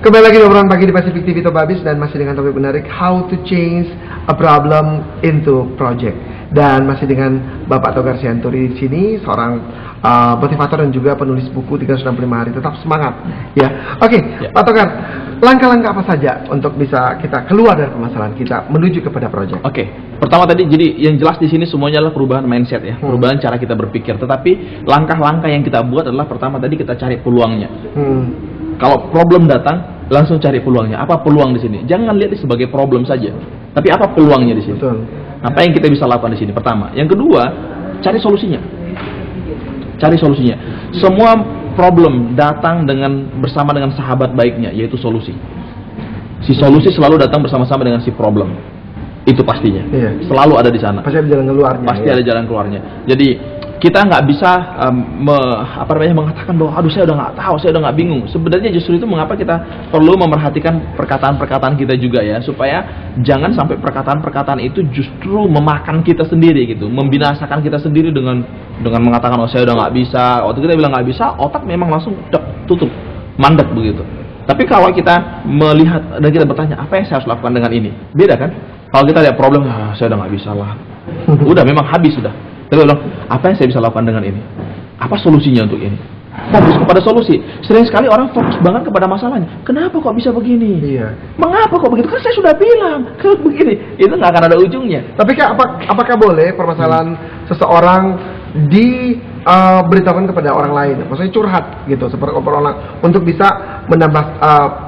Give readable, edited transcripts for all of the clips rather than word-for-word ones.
Kembali lagi di obrolan pagi di Pacific TV Top Abis dan masih dengan topik menarik, how to change a problem into project. Dan masih dengan Bapak Togar Sianturi di sini, seorang motivator dan juga penulis buku 365 hari tetap semangat. Ya, oke, Pak Togar, langkah-langkah apa saja untuk bisa kita keluar dari permasalahan kita menuju kepada project? Oke, pertama tadi jadi yang jelas di sini semuanya adalah perubahan mindset ya, perubahan cara kita berpikir. Tetapi langkah-langkah yang kita buat adalah pertama tadi kita cari peluangnya. Kalau problem datang, langsung cari peluangnya. Apa peluang di sini? Jangan lihat sebagai problem saja, tapi apa peluangnya di sini? Betul. Apa yang kita bisa lakukan di sini? Pertama, yang kedua, cari solusinya. Cari solusinya. Semua problem datang bersama dengan sahabat baiknya, yaitu solusi. Si solusi selalu datang bersama-sama dengan si problem. Itu pastinya. Iya. Selalu ada di sana. Pasti ada jalan keluarnya. Pasti ada jalan keluarnya. Jadi kita nggak bisa mengatakan bahwa aduh saya udah nggak tahu, saya udah nggak bingung. Sebenarnya justru itu mengapa kita perlu memerhatikan perkataan-perkataan kita juga ya, supaya jangan sampai perkataan-perkataan itu justru memakan kita sendiri gitu, membinasakan kita sendiri dengan mengatakan oh saya udah nggak bisa. Waktu kita bilang nggak bisa, otak memang langsung tutup, mandek begitu. Tapi kalau kita melihat dan kita bertanya apa yang saya harus lakukan dengan ini, beda kan? Kalau kita lihat problem, saya udah nggak bisa lah, udah memang habis sudah. Tapi bilang, apa yang saya bisa lakukan dengan ini? Apa solusinya untuk ini? Fokus kepada solusi. Sering sekali orang fokus banget kepada masalahnya. Kenapa kok bisa begini? Iya. Mengapa kok begitu? Kan saya sudah bilang, kalau begini. Itu nggak akan ada ujungnya. Tapi apakah boleh permasalahan seseorang diberitahukan kepada orang lain? Maksudnya curhat gitu, seperti orang untuk bisa menambah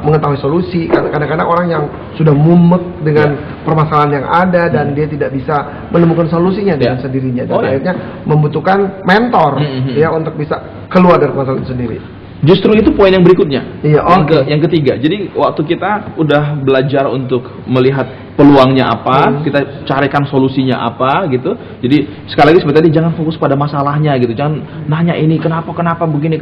mengetahui solusi. Kadang-kadang orang yang sudah mumet dengan permasalahan yang ada dan dia tidak bisa menemukan solusinya dengan sendirinya dan akhirnya membutuhkan mentor ya untuk bisa keluar dari permasalahan itu sendiri. Justru itu poin yang berikutnya. Iya, yang ketiga. Jadi waktu kita udah belajar untuk melihat peluangnya apa, kita carikan solusinya apa gitu. Jadi sekali lagi seperti tadi, jangan fokus pada masalahnya gitu. Jangan nanya ini kenapa begini.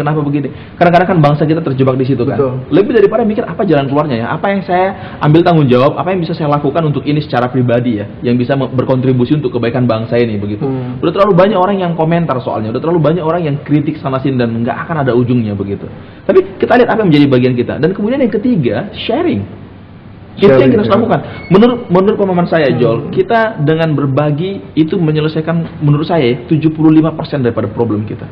Kadang-kadang kan bangsa kita terjebak di situ kan. Betul. Lebih daripada mikir apa jalan keluarnya ya, apa yang saya ambil tanggung jawab, apa yang bisa saya lakukan untuk ini secara pribadi ya, yang bisa berkontribusi untuk kebaikan bangsa ini begitu. Udah terlalu banyak orang yang komentar soalnya, udah terlalu banyak orang yang kritik sana sini dan nggak akan ada ujungnya begitu. Tapi kita lihat apa yang menjadi bagian kita. Dan kemudian yang ketiga, sharing. Itu yang kita harus lakukan. Menurut pemahaman saya, Joel, kita dengan berbagi itu menyelesaikan, menurut saya, 75% daripada problem kita.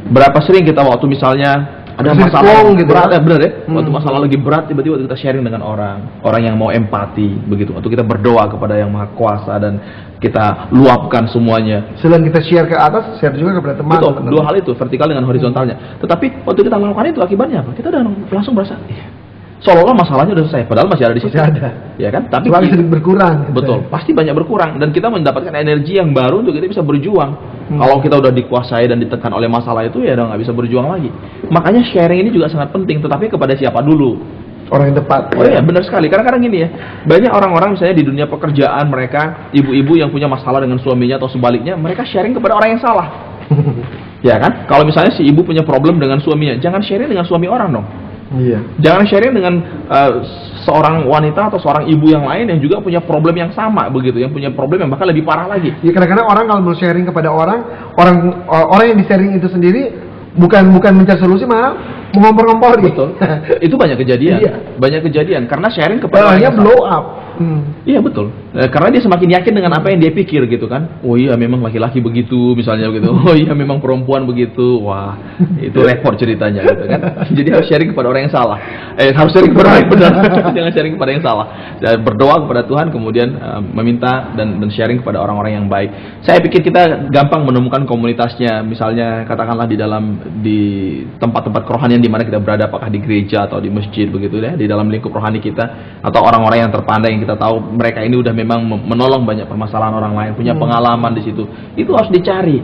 Berapa sering kita waktu misalnya ada masalah gitu berat, benar ya? Waktu masalah lagi berat, tiba-tiba kita sharing dengan orang yang mau empati, begitu. Waktu kita berdoa kepada Yang Maha Kuasa dan kita luapkan semuanya. Selain kita share ke atas, share juga kepada teman. Betul, dua hal itu, vertikal dengan horizontalnya. Tetapi waktu kita melakukan itu, akibatnya apa? Kita udah langsung merasa, seolah-olah masalahnya udah selesai, padahal masih ada di situ. Ya kan? Tapi sedikit berkurang. Betul, pasti banyak berkurang dan kita mendapatkan energi yang baru untuk kita bisa berjuang. Kalau kita udah dikuasai dan ditekan oleh masalah itu, ya udah nggak bisa berjuang lagi. Makanya sharing ini juga sangat penting, tetapi kepada siapa dulu? Orang yang tepat. Oh iya, benar sekali. Kadang-kadang gini ya, banyak orang-orang misalnya di dunia pekerjaan mereka, ibu-ibu yang punya masalah dengan suaminya atau sebaliknya, mereka sharing kepada orang yang salah. Ya kan? Kalau misalnya si ibu punya problem dengan suaminya, jangan sharing dengan suami orang dong. Iya. Jangan sharing dengan seorang wanita atau seorang ibu yang lain yang juga punya problem yang sama begitu, yang punya problem yang bahkan lebih parah lagi. Ya kadang-kadang orang kalau mau sharing kepada orang yang di sharing itu sendiri bukan mencari solusi, malah mengompor-ngompor gitu. Betul. Itu banyak kejadian. Iya. Banyak kejadian karena sharing kepada orang yang blow up. Iya betul. Karena dia semakin yakin dengan apa yang dia pikir gitu kan. Oh iya memang laki-laki begitu misalnya begitu. Oh iya memang perempuan begitu. Wah, itu repot ceritanya gitu kan. Jadi harus sharing kepada orang yang salah. Harus sharing kepada orang yang benar. Jangan sharing kepada yang salah. Dan berdoa kepada Tuhan kemudian meminta dan sharing kepada orang-orang yang baik. Saya pikir kita gampang menemukan komunitasnya. Misalnya katakanlah di tempat-tempat kerohanian di mana kita berada, apakah di gereja atau di masjid begitu ya, di dalam lingkup rohani kita, atau orang-orang yang terpandai yang kita tahu mereka ini udah memang menolong banyak permasalahan orang lain, punya pengalaman di situ. Itu harus dicari.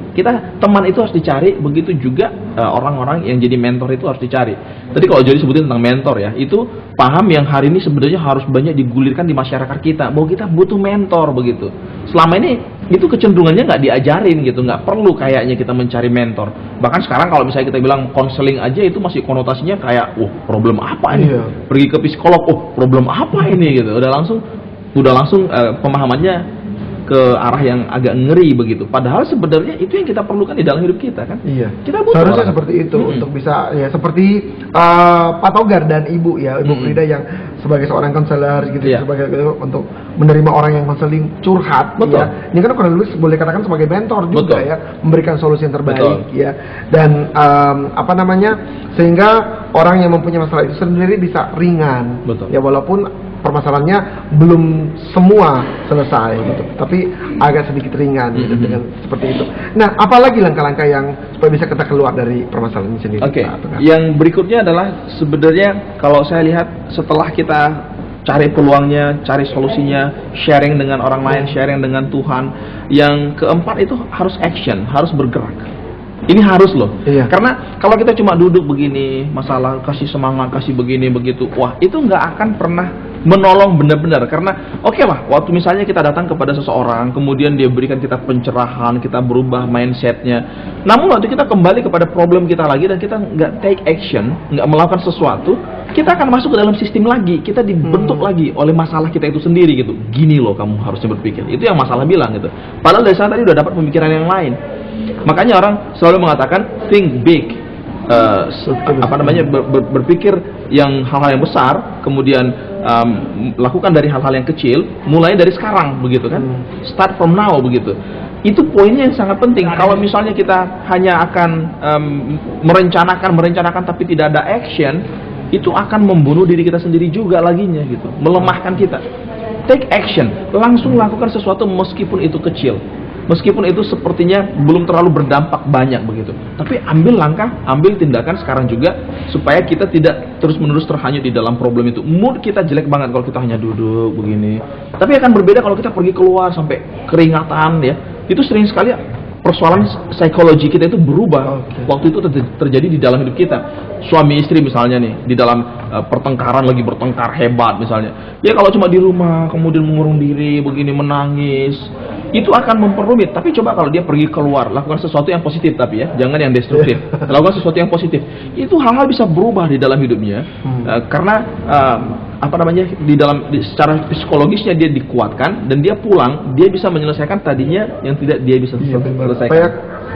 Teman itu harus dicari, begitu juga orang-orang yang jadi mentor itu harus dicari. Tadi kalau jadi sebutin tentang mentor ya, itu paham yang hari ini sebenarnya harus banyak digulirkan di masyarakat kita, bahwa kita butuh mentor begitu. Selama ini itu kecenderungannya nggak diajarin gitu, nggak perlu kayaknya kita mencari mentor. Bahkan sekarang kalau misalnya kita bilang konseling aja itu masih konotasinya kayak, problem apa ini? Pergi ke psikolog, problem apa ini gitu. Udah langsung pemahamannya ke arah yang agak ngeri begitu. Padahal sebenarnya itu yang kita perlukan di dalam hidup kita kan. Iya. Kita butuh Seharusnya orang. seperti itu untuk bisa ya seperti Pak Togar dan Ibu ya, Ibu Frida yang sebagai seorang konselor gitu, Iya. sebagai untuk menerima orang yang konseling curhat. Betul. Ya. Ini kan kurang lebih boleh katakan sebagai mentor juga Betul. ya, memberikan solusi yang terbaik Betul. ya. Dan apa namanya, sehingga orang yang mempunyai masalah itu sendiri bisa ringan. Betul. Ya walaupun permasalahannya belum semua selesai gitu, tapi agak sedikit ringan gitu, dengan seperti itu. Nah, apalagi langkah-langkah yang supaya bisa kita keluar dari permasalahan ini sendiri? Oke, Pak Togar? yang berikutnya adalah sebenarnya kalau saya lihat setelah kita cari peluangnya, cari solusinya, sharing dengan orang lain, sharing dengan Tuhan, yang keempat itu harus action, harus bergerak. Ini harus loh, Iya. karena kalau kita cuma duduk begini, masalah kasih semangat, kasih begini begitu, wah itu nggak akan pernah menolong benar-benar. Karena oke lah, waktu misalnya kita datang kepada seseorang, kemudian dia berikan kita pencerahan, kita berubah mindsetnya. Namun waktu kita kembali kepada problem kita lagi dan kita nggak take action, nggak melakukan sesuatu, kita akan masuk ke dalam sistem lagi, kita dibentuk lagi oleh masalah kita itu sendiri gitu. Gini loh kamu harusnya berpikir. Itu yang masalah bilang gitu. Padahal dari sana tadi udah dapat pemikiran yang lain. Makanya orang selalu mengatakan think big. Berpikir yang hal-hal yang besar, kemudian lakukan dari hal-hal yang kecil, mulai dari sekarang begitu kan, start from now begitu. Itu poinnya yang sangat penting. Kalau misalnya kita hanya akan merencanakan tapi tidak ada action, itu akan membunuh diri kita sendiri juga laginya gitu, melemahkan kita. Take action, langsung lakukan sesuatu meskipun itu kecil. Meskipun itu sepertinya belum terlalu berdampak banyak begitu. Tapi ambil langkah, ambil tindakan sekarang juga supaya kita tidak terus-menerus terhanyut di dalam problem itu. Mood kita jelek banget kalau kita hanya duduk begini. Tapi akan berbeda kalau kita pergi keluar sampai keringatan ya. Itu sering sekali persoalan psikologi kita itu berubah. Waktu itu terjadi di dalam hidup kita. Suami istri misalnya nih, di dalam pertengkaran, lagi bertengkar hebat misalnya. Ya kalau cuma di rumah kemudian mengurung diri begini menangis, itu akan memperumit. Tapi coba kalau dia pergi keluar, lakukan sesuatu yang positif tapi ya, jangan yang destruktif. Lakukan sesuatu yang positif. Itu hal-hal bisa berubah di dalam hidupnya. Karena secara psikologisnya dia dikuatkan dan dia pulang, dia bisa menyelesaikan tadinya yang tidak dia bisa selesaikan. Supaya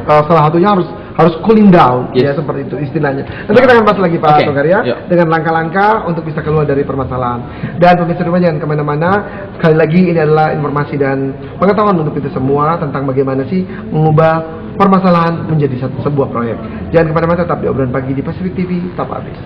salah satunya harus cooling down, ya seperti itu istilahnya. Nanti kita akan bahas lagi Pak Togar ya, dengan langkah-langkah untuk bisa keluar dari permasalahan. Dan pemirsa rumah jangan kemana-mana. Sekali lagi ini adalah informasi dan pengetahuan untuk kita semua tentang bagaimana sih mengubah permasalahan menjadi sebuah proyek. Jangan kemana-mana, tetap di obrolan pagi di Pacific TV, tetap habis.